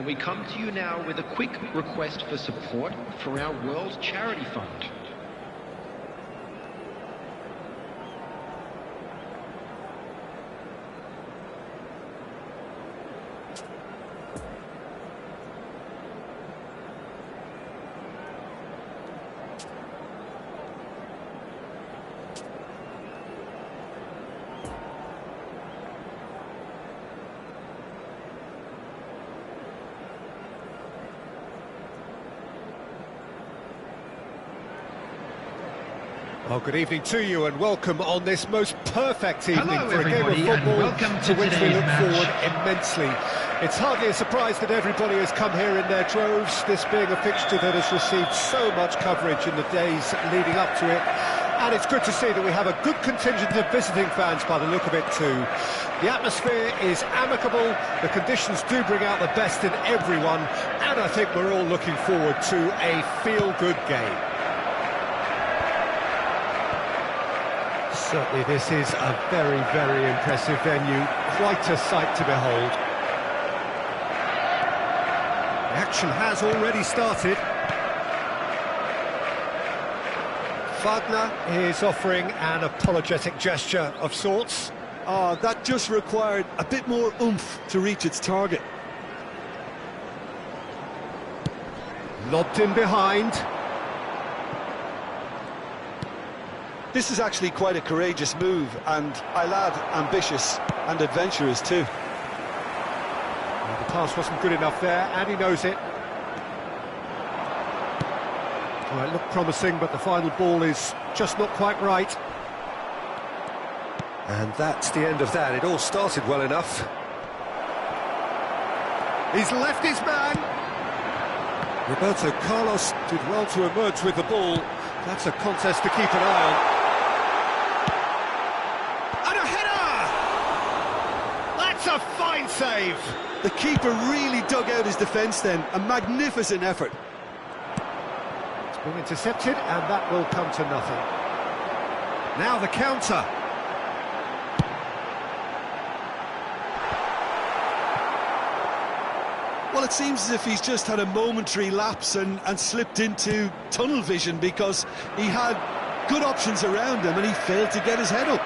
And we come to you now with a quick request for support for our World Charity Fund. Well, good evening to you and welcome on this most perfect evening for a game of football to which we look match. forward immensely. It's hardly a surprise that everybody has come here in their droves, this being a fixture that has received so much coverage in the days leading up to it. And it's good to see that we have a good contingent of visiting fans by the look of it too. The atmosphere is amicable, the conditions do bring out the best in everyone, and I think we're all looking forward to a feel-good game. Certainly this is a very, very impressive venue, quite a sight to behold. The action has already started. Wagner is offering an apologetic gesture of sorts. That just required a bit more oomph to reach its target. Lobbed in behind. This is actually quite a courageous move, and I'll add ambitious and adventurous too. Well, the pass wasn't good enough there, and he knows it. Well, it looked promising, but the final ball is just not quite right. And that's the end of that. It all started well enough. He's left his man. Roberto Carlos did well to emerge with the ball. That's a contest to keep an eye on. And a header! That's a fine save! The keeper really dug out his defence then. A magnificent effort. It's been intercepted, and that will come to nothing. Now the counter. Well, it seems as if he's just had a momentary lapse and slipped into tunnel vision, because he had good options around him and he failed to get his head up.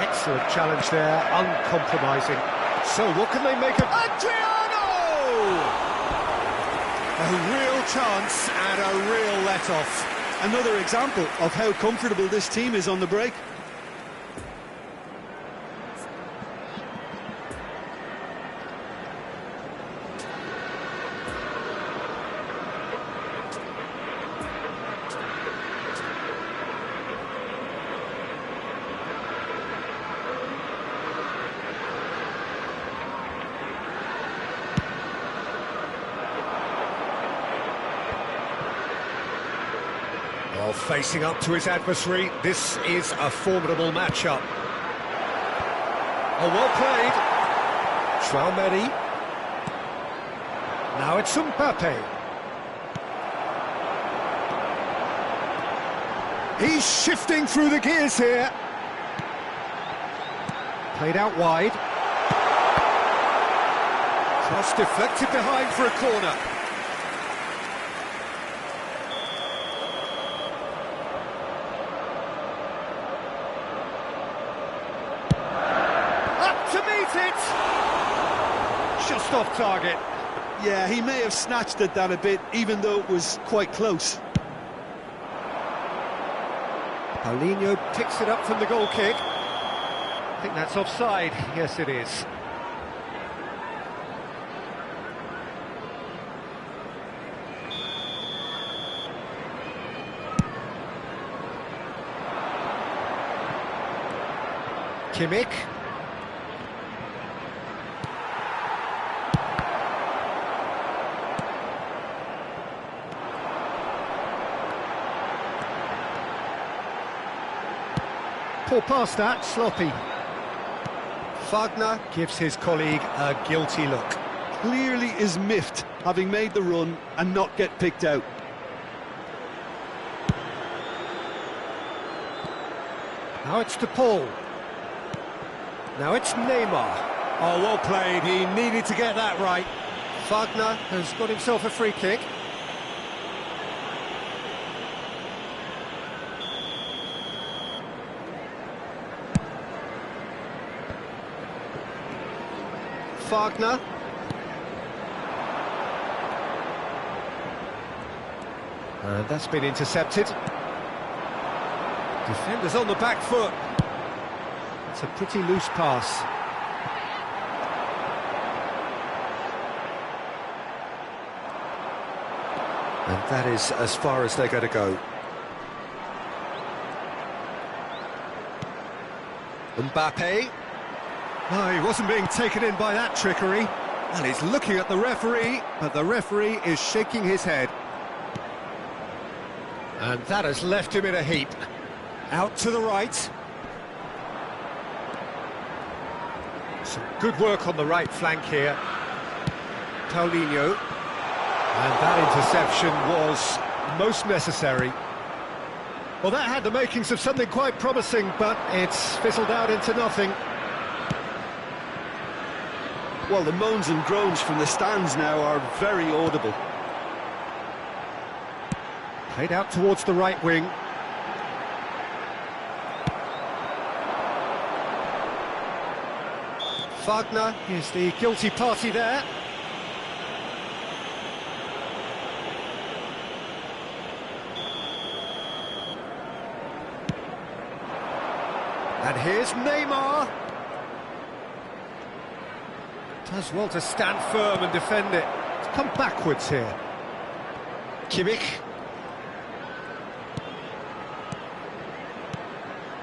Excellent challenge there, uncompromising. So what can they make of Adriano? A real chance and a real let-off. Another example of how comfortable this team is on the break. Well, facing up to his adversary, this is a formidable matchup. Oh, well played. Jhumer. Now it's Mbappe. He's shifting through the gears here. Played out wide. Kross deflected behind for a corner. Just off target. Yeah, he may have snatched at that a bit, even though it was quite close. Paulinho picks it up from the goal kick. I think that's offside. Yes, it is. Kimmich. Poor pass that, sloppy. Wagner gives his colleague a guilty look. Clearly is miffed, having made the run and not get picked out. Now it's to Paul. Now it's Neymar. Oh, well played. He needed to get that right. Wagner has got himself a free kick. Wagner. And that's been intercepted. Defenders on the back foot. It's a pretty loose pass. And that is as far as they're going to go. Mbappe. No, he wasn't being taken in by that trickery. And he's looking at the referee, but the referee is shaking his head. And that has left him in a heap. Out to the right. Some good work on the right flank here. Paulinho. And that interception was most necessary. Well, that had the makings of something quite promising, but it's fizzled out into nothing. Well, the moans and groans from the stands now are very audible. Played out towards the right wing. Wagner is the guilty party there. And here's Neymar. Does well to stand firm and defend it. It's come backwards here. Kimmich.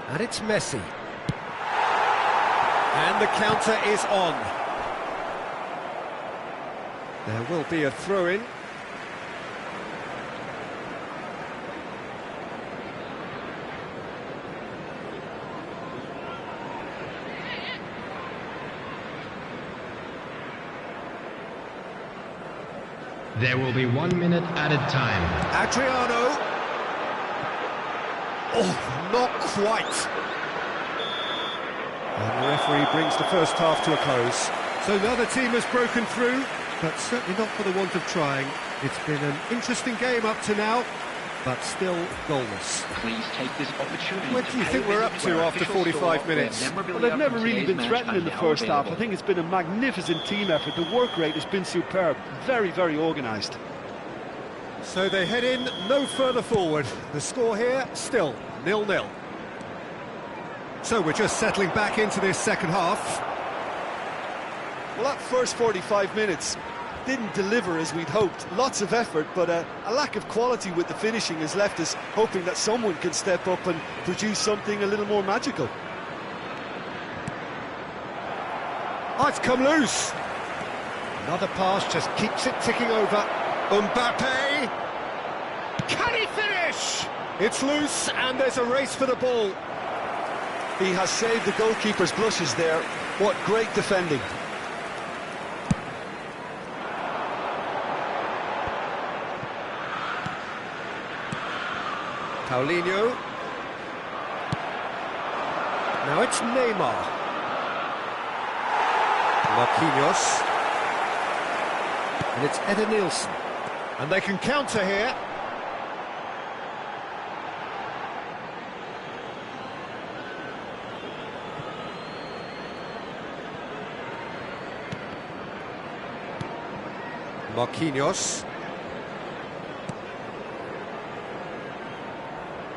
And it's Messi. And the counter is on. There will be a throw-in. There will be 1 minute added time. Adriano. Oh, not quite. And the referee brings the first half to a close. So the other team has broken through, but certainly not for the want of trying. It's been an interesting game up to now, but still goalless. Please take this opportunity. What do you think we're up to after 45 minutes? Well, they've never really been threatened in the first half. I think it's been a magnificent team effort. The work rate has been superb. Very, very organised. So they head in no further forward. The score here, still 0-0. So we're just settling back into this second half. Well, that first 45 minutes didn't deliver as we'd hoped. Lots of effort, but a lack of quality with the finishing has left us hoping that someone can step up and produce something a little more magical. Oh, it's come loose. Another pass just keeps it ticking over. Mbappe. Can he finish? It's loose and there's a race for the ball. He has saved the goalkeeper's blushes there. What great defending. Paulinho. Now it's Neymar. Marquinhos. And it's Eder Nielsen. And they can counter here. Marquinhos.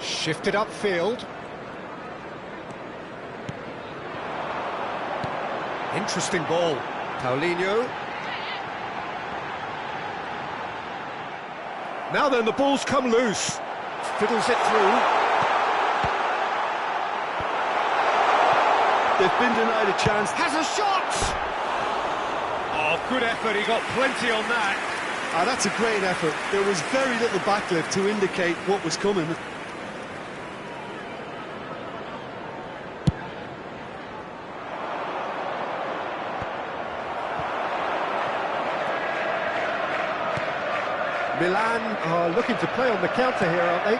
Shifted upfield. Interesting ball. Paulinho. Now then, the ball's come loose. Fiddles it through. They've been denied a chance. Has a shot! Oh, good effort. He got plenty on that. Ah, that's a great effort. There was very little backlift to indicate what was coming. Milan are looking to play on the counter here, aren't they?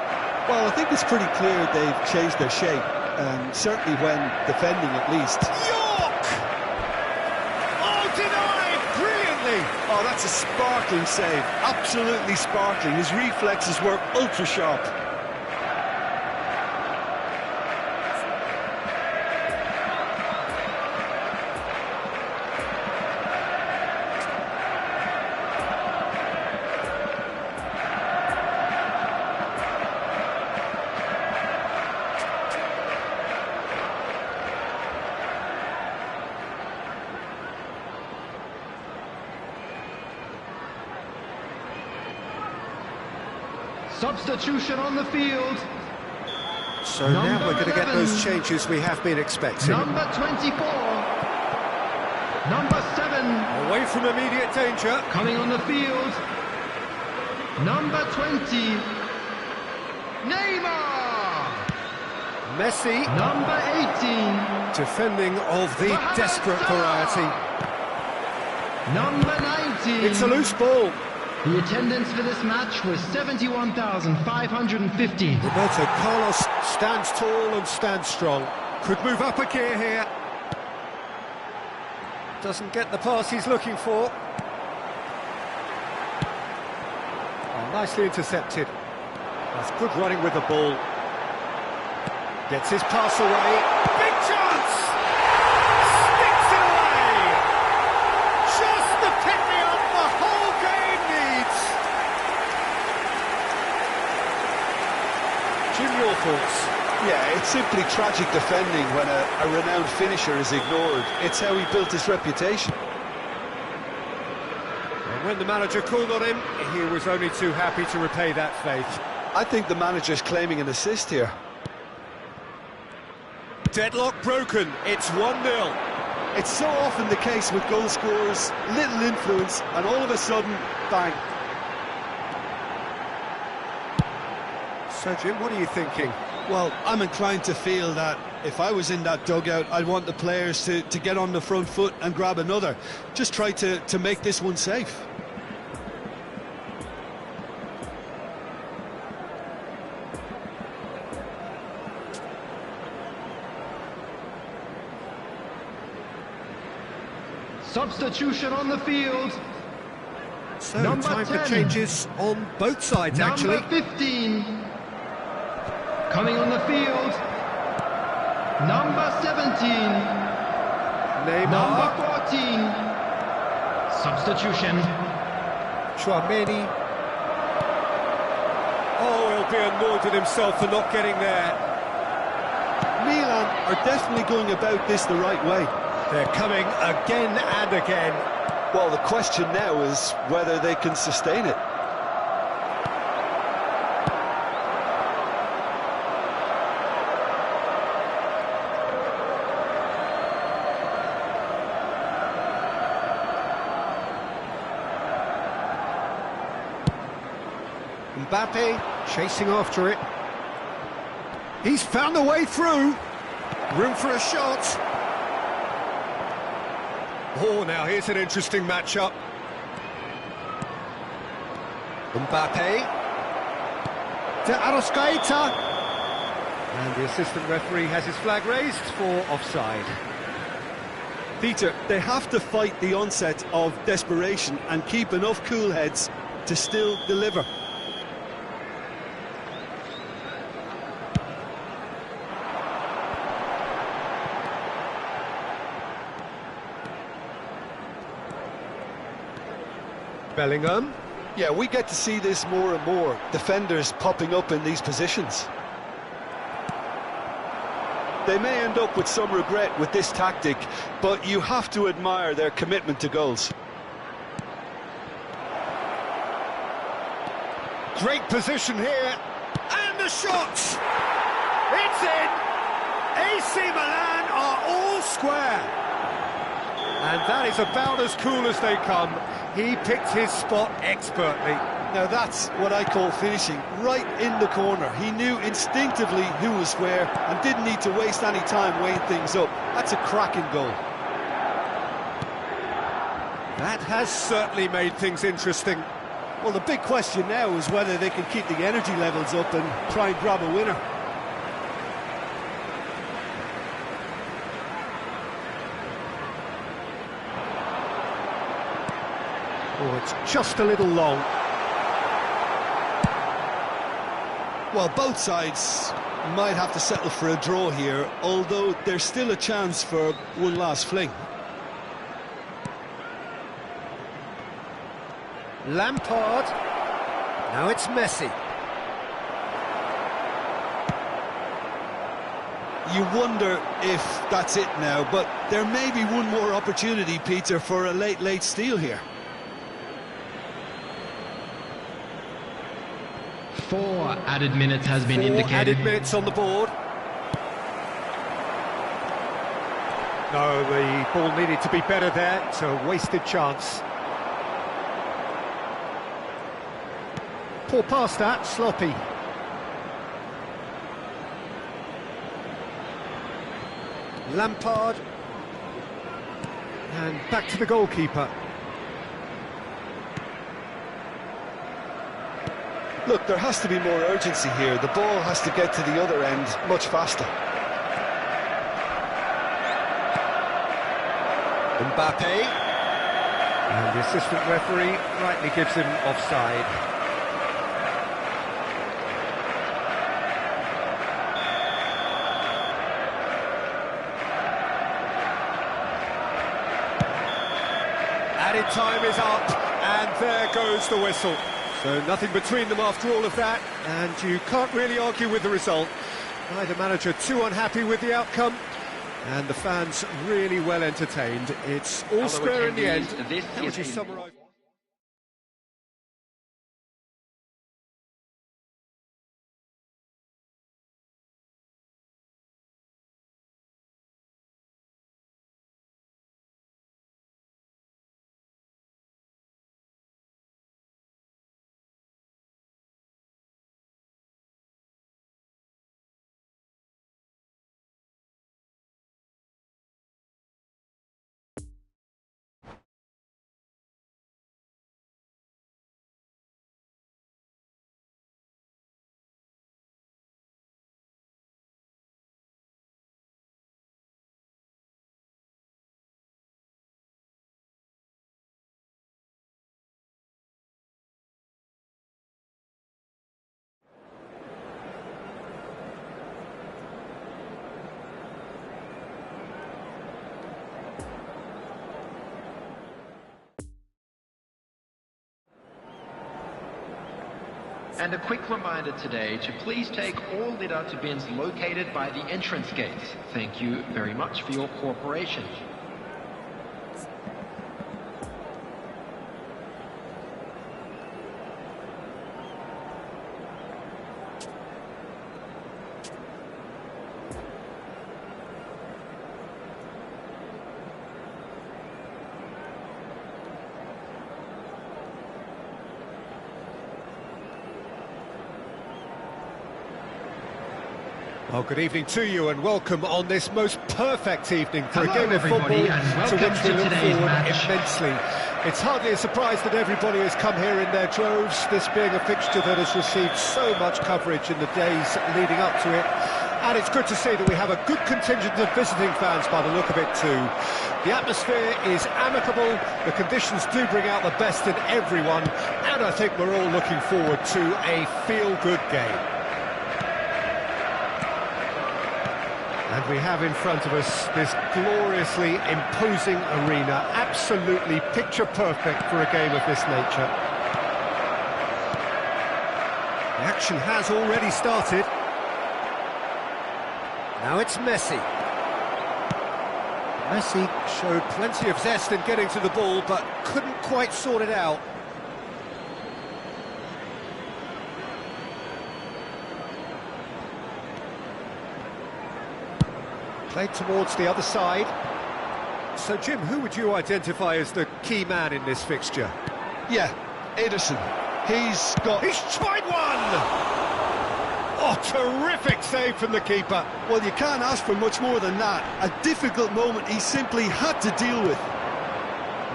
Well, I think it's pretty clear they've changed their shape. certainly when defending at least. York! Oh, denied brilliantly! Oh, that's a sparkling save, absolutely sparkling. His reflexes were ultra sharp. Substitution on the field. So now we're going to get those changes we have been expecting. Number 24. Number 7. Away from immediate danger. Coming on the field. Number 20. Neymar. Messi. Number 18. Defending of the desperate variety. Number 19. It's a loose ball. The attendance for this match was 71,550. Roberto Carlos stands tall and stands strong. Could move up a gear here. Doesn't get the pass he's looking for. Oh, nicely intercepted. That's good running with the ball. Gets his pass away. Big chance! Sticks it away! Just the pick-me-up the whole game needs! Jim, your thoughts? Yeah, it's simply tragic defending when a renowned finisher is ignored. It's how he built his reputation. And when the manager called on him, he was only too happy to repay that faith. I think the manager's claiming an assist here. Deadlock broken, it's 1-0. It's so often the case with goal scorers, little influence, and all of a sudden, bang. So, Jim, what are you thinking? Well, I'm inclined to feel that if I was in that dugout, I'd want the players to get on the front foot and grab another. Just try to make this one safe. Substitution on the field. So, Number time 10. for changes on both sides, actually. Number 15. Coming on the field. Number 17. Neymar. Number 14. Substitution. Chouameni. Oh, he'll be annoyed with himself for not getting there. Milan are definitely going about this the right way. They're coming again and again. Well, the question now is whether they can sustain it. Mbappe chasing after it. He's found a way through. Room for a shot. Oh, now here's an interesting matchup. Mbappe. To Arrascaeta. And the assistant referee has his flag raised for offside. Peter, they have to fight the onset of desperation and keep enough cool heads to still deliver. Bellingham. Yeah, we get to see this more and more. Defenders popping up in these positions. They may end up with some regret with this tactic, but you have to admire their commitment to goals. Great position here. And the shot! It's in! AC Milan are all square. And that is about as cool as they come. He picked his spot expertly. Now that's what I call finishing, right in the corner. He knew instinctively who was where and didn't need to waste any time weighing things up. That's a cracking goal. That has certainly made things interesting. Well, the big question now is whether they can keep the energy levels up and try and grab a winner. Oh, it's just a little long. Well, both sides might have to settle for a draw here, although there's still a chance for one last fling. Lampard. Now it's Messi. You wonder if that's it now, but there may be one more opportunity, Peter, for a late steal here. 4 added minutes has been 4 indicated. added minutes on the board. No, the ball needed to be better there. It's a wasted chance. Poor pass that, sloppy. Lampard. And back to the goalkeeper. Look, there has to be more urgency here. The ball has to get to the other end much faster. Mbappe. And the assistant referee rightly gives him offside. Added time is up, and there goes the whistle. So nothing between them after all of that, and you can't really argue with the result. Neither manager too unhappy with the outcome, and the fans really well entertained. It's all square in the end. How would you summarise? And a quick reminder today to please take all litter to bins located by the entrance gates. Thank you very much for your cooperation. Well, good evening to you and welcome on this most perfect evening for Hello, a game of football everybody, and to welcome which we to look today's forward match. immensely. It's hardly a surprise that everybody has come here in their droves, this being a fixture that has received so much coverage in the days leading up to it. And it's good to see that we have a good contingent of visiting fans by the look of it too. The atmosphere is amicable, the conditions do bring out the best in everyone, and I think we're all looking forward to a feel-good game. And we have in front of us this gloriously imposing arena, absolutely picture perfect for a game of this nature. The action has already started. Now it's Messi. Messi showed plenty of zest in getting to the ball, but couldn't quite sort it out. Played towards the other side. So, Jim, who would you identify as the key man in this fixture? Yeah, Ederson. He's tried one! Oh, terrific save from the keeper. Well, you can't ask for much more than that. A difficult moment he simply had to deal with.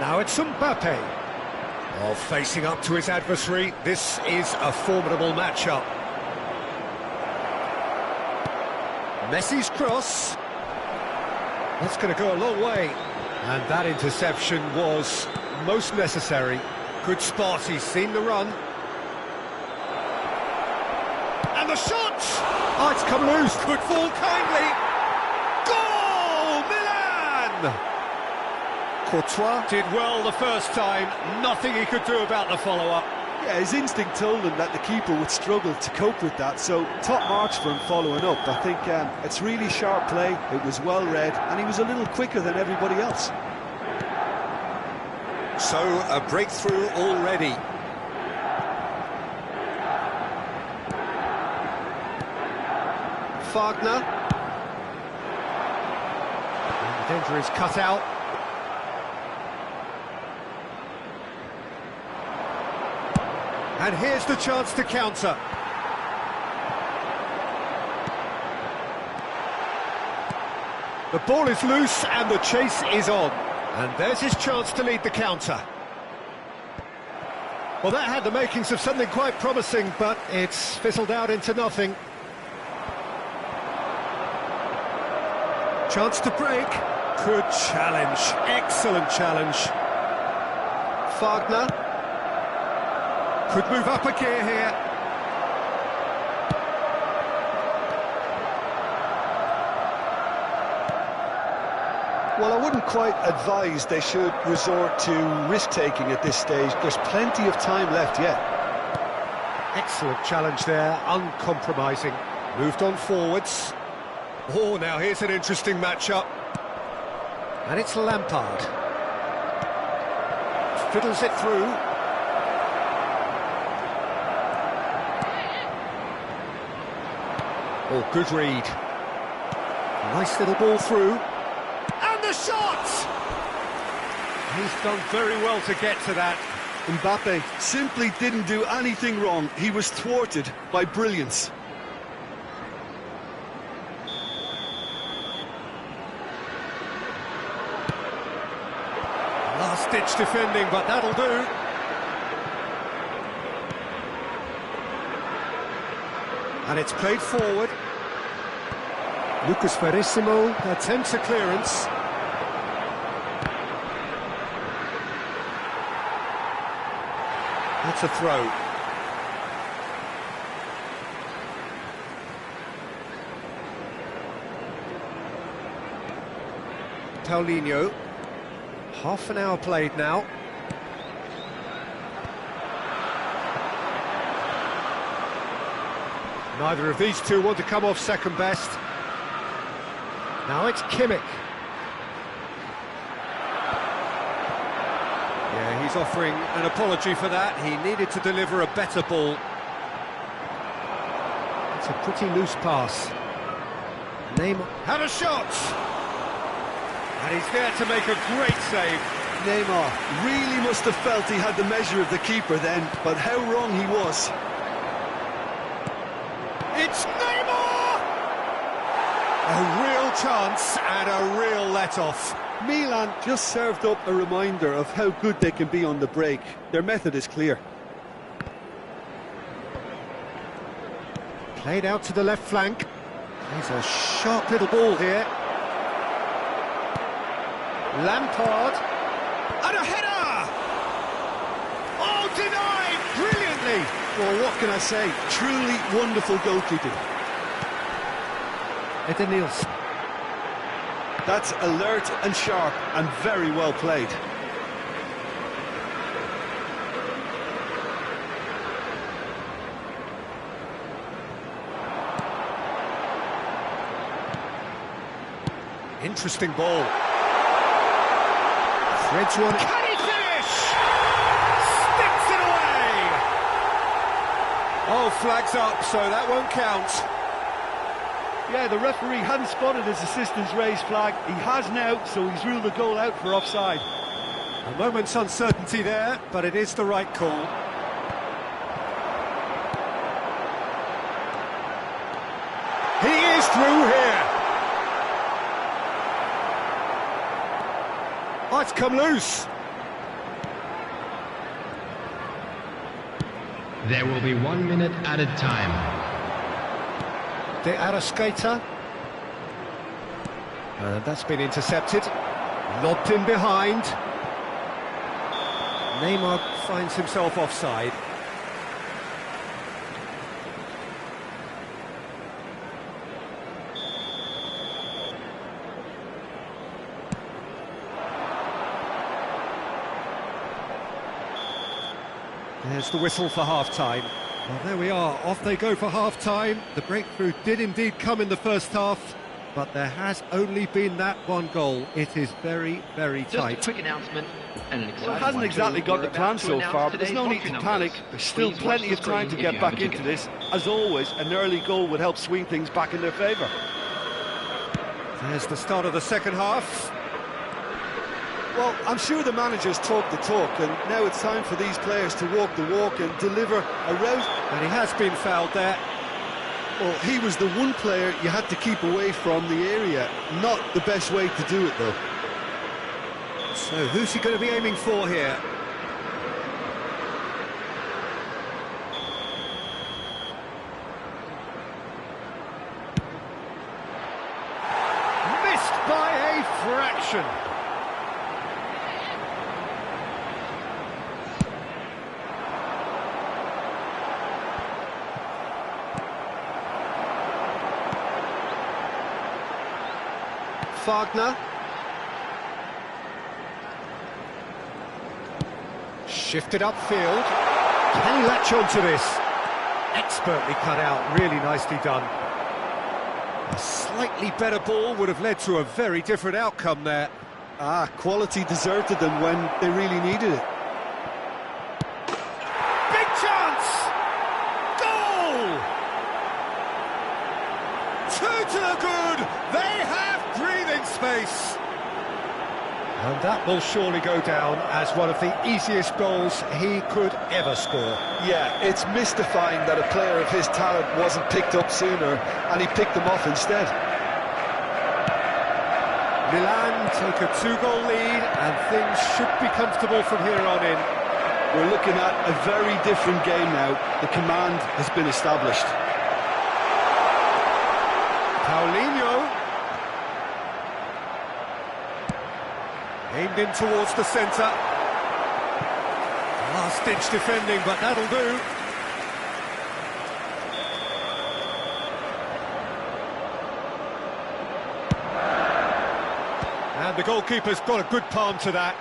Now it's Mbappe. Oh, facing up to his adversary. This is a formidable matchup. Messi's cross. That's going to go a long way. And that interception was most necessary. Good spot, he's seen the run. And the shot! Oh, it's come loose. Could fall kindly. Goal! Milan! Courtois did well the first time. Nothing he could do about the follow-up. Yeah, his instinct told him that the keeper would struggle to cope with that, so top marks for him following up. I think it's really sharp play, it was well read, and he was a little quicker than everybody else. So, a breakthrough already. Wagner. And the danger is cut out. And here's the chance to counter. The ball is loose and the chase is on. And there's his chance to lead the counter. Well, that had the makings of something quite promising, but it's fizzled out into nothing. Chance to break. Good challenge. Excellent challenge. Wagner. Could move up a gear here. Well, I wouldn't quite advise they should resort to risk-taking at this stage. There's plenty of time left yet. Excellent challenge there, uncompromising. Moved on forwards. Oh, now here's an interesting matchup. And it's Lampard. Fiddles it through. Oh, good read. Nice little ball through. And the shot! He's done very well to get to that. Mbappe simply didn't do anything wrong. He was thwarted by brilliance. Last-ditch defending, but that'll do. And it's played forward. Lucas Verissimo attempts a clearance. That's a throw. Paulinho. Half an hour played now. Neither of these two want to come off second best. Now it's Kimmich. Yeah, he's offering an apology for that. He needed to deliver a better ball. It's a pretty loose pass. Neymar had a shot! And he's there to make a great save. Neymar really must have felt he had the measure of the keeper then, but how wrong he was. It's Neymar! A real chance and a real let-off. Milan just served up a reminder of how good they can be on the break. Their method is clear. Played out to the left flank. There's a sharp little ball here. Lampard. And a header! Oh, denied! Brilliantly! Well, what can I say? Truly wonderful goalkeeping. Eden Nielsen. That's alert and sharp and very well played. Interesting ball. Threads one. Can he finish? Sticks it away! Oh, flags up, so that won't count. Yeah, the referee hadn't spotted his assistant's raised flag. He has now, so he's ruled the goal out for offside. A moment's uncertainty there, but it is the right call. He is through here. Oh, it's come loose. There will be 1 minute added time. De Arrascaeta. That's been intercepted. Lobbed in behind. Neymar finds himself offside. There's the whistle for half-time. Well, there we are, off they go for half-time. The breakthrough did indeed come in the first half, but there has only been that one goal. It is very, very tight. Just a quick announcement and an exciting Well, it hasn't exactly got the plan so far, but there's no need to panic. There's still plenty of time to get back into this. As always, an early goal would help swing things back in their favour. There's the start of the second half. Well, I'm sure the managers talk the talk, and now it's time for these players to walk the walk and deliver a route. And he has been fouled there. Well, he was the one player you had to keep away from the area. Not the best way to do it, though. So who's he going to be aiming for here? Missed by a fraction. Wagner. Shifted upfield. Can he latch onto this? Expertly cut out, really nicely done. A slightly better ball would have led to a very different outcome there. Quality deserted them when they really needed it. Big chance! Goal! Two to the good! They have breathing space! And that will surely go down as one of the easiest goals he could ever score. Yeah, it's mystifying that a player of his talent wasn't picked up sooner, and he picked them off instead. Milan take a two-goal lead, and things should be comfortable from here on in. We're looking at a very different game now. The command has been established. Paulinho. Aimed in towards the centre. Last-ditch defending, but that'll do. And the goalkeeper's got a good palm to that.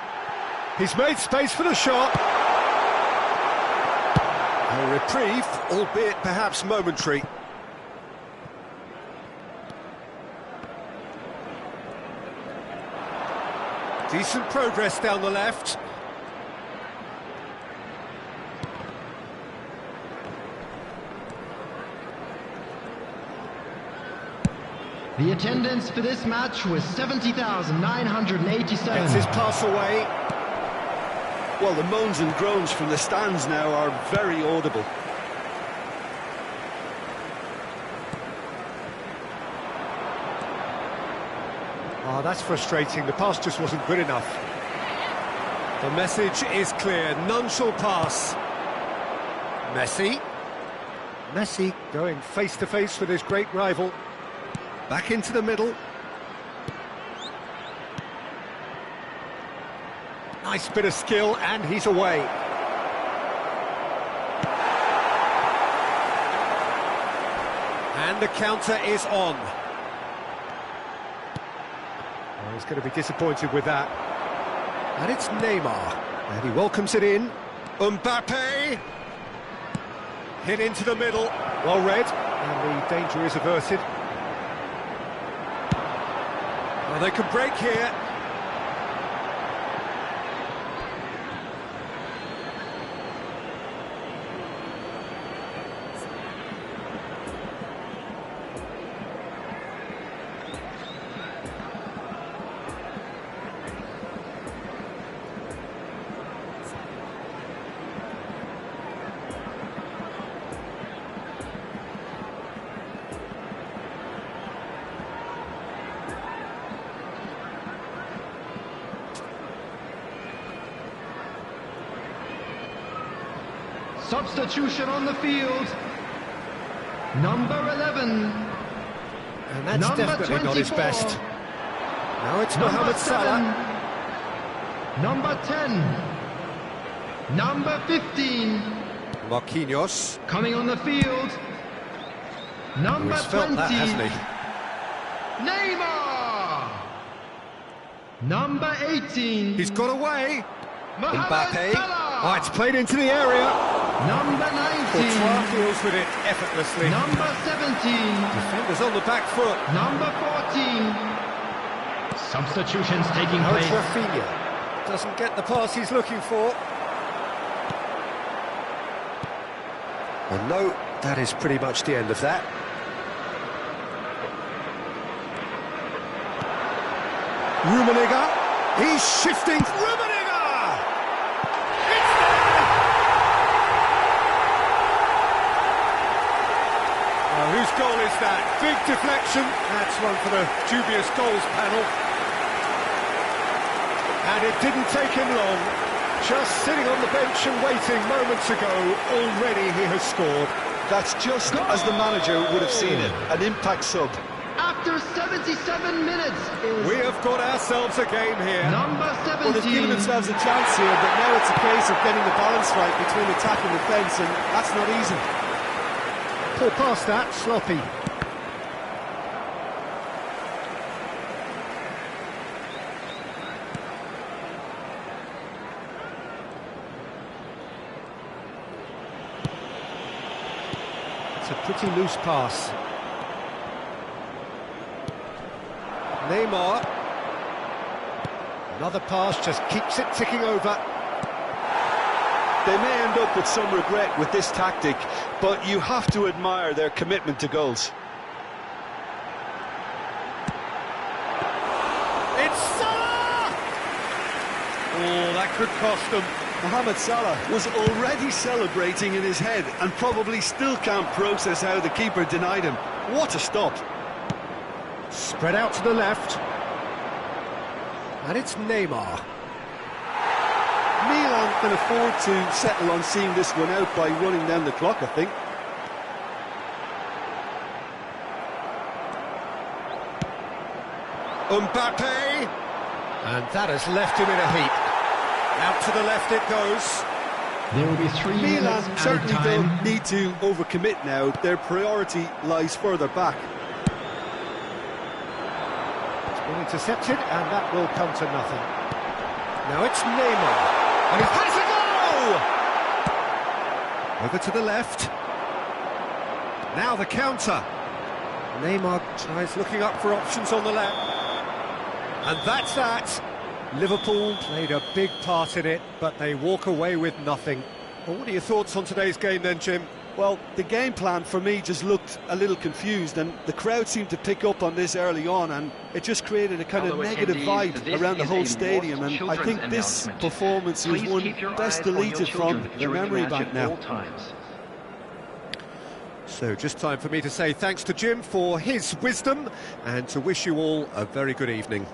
He's made space for the shot. A reprieve, albeit perhaps momentary. Decent progress down the left. The attendance for this match was 70,987. Gets his pass away. Well, the moans and groans from the stands now are very audible. Oh, that's frustrating. The pass just wasn't good enough. The message is clear. None shall pass. Messi. Messi going face-to-face with his great rival. Back into the middle. Nice bit of skill, and he's away. And the counter is on. Oh, he's going to be disappointed with that. And it's Neymar. And he welcomes it in. Mbappe. Hit into the middle. Well read. And the danger is averted. Well, they can break here. Substitution on the field. Number 11. And that's Number definitely 24. not his best. Now it's Number Mohamed 7. Salah. Number 10. Number 15. Marquinhos. Coming on the field. Number He's 20. felt that, hasn't he? Neymar. Number 18. He's got away. Mohamed Mbappe. Salah. Oh, it's played into the area. Number 19. Kross deals with it effortlessly. Number 17. Defenders on the back foot. Number 14. Substitutions taking Now it's place. Rafinha. Doesn't get the pass he's looking for. Well, no, that is pretty much the end of that. Rummenigge. He's shifting. Rummenigge! It's there! Well, whose goal is that? Big deflection. That's one for the dubious goals panel. And it didn't take him long. Just sitting on the bench and waiting moments ago, already he has scored. That's just as the manager would have seen it, an impact sub. After 77 minutes is We have got ourselves a game here. number Well, they've 17. given themselves a chance here, but now it's a case of getting the balance right between attack and defence, and that's not easy. Pull past that, sloppy. It's a pretty loose pass. Neymar. Another pass, just keeps it ticking over. They may end up with some regret with this tactic, but you have to admire their commitment to goals. It's Salah! Oh, that could cost them. Mohamed Salah was already celebrating in his head and probably still can't process how the keeper denied him. What a stop. Spread out to the left. And it's Neymar. Milan can afford to settle on seeing this one out by running down the clock, I think. Mbappe! And that has left him in a heap. Out to the left it goes. There will be 3 minutes Milan added certainly time. don't need to overcommit now. Their priority lies further back. It's been intercepted, and that will come to nothing. Now it's Neymar. And he has a goal! Over to the left. Now the counter. Neymar tries looking up for options on the left. And that's that. Liverpool played a big part in it, but they walk away with nothing. Well, what are your thoughts on today's game then, Jim? Well, the game plan for me just looked a little confused, and the crowd seemed to pick up on this early on, and it just created a kind of Fellow negative attendees, vibe this around the is whole a stadium, Lost and I think Children's this announcement. performance is Please one keep your best eyes on your deleted children from the during the memory match bank at now. all times. So just time for me to say thanks to Jim for his wisdom and to wish you all a very good evening.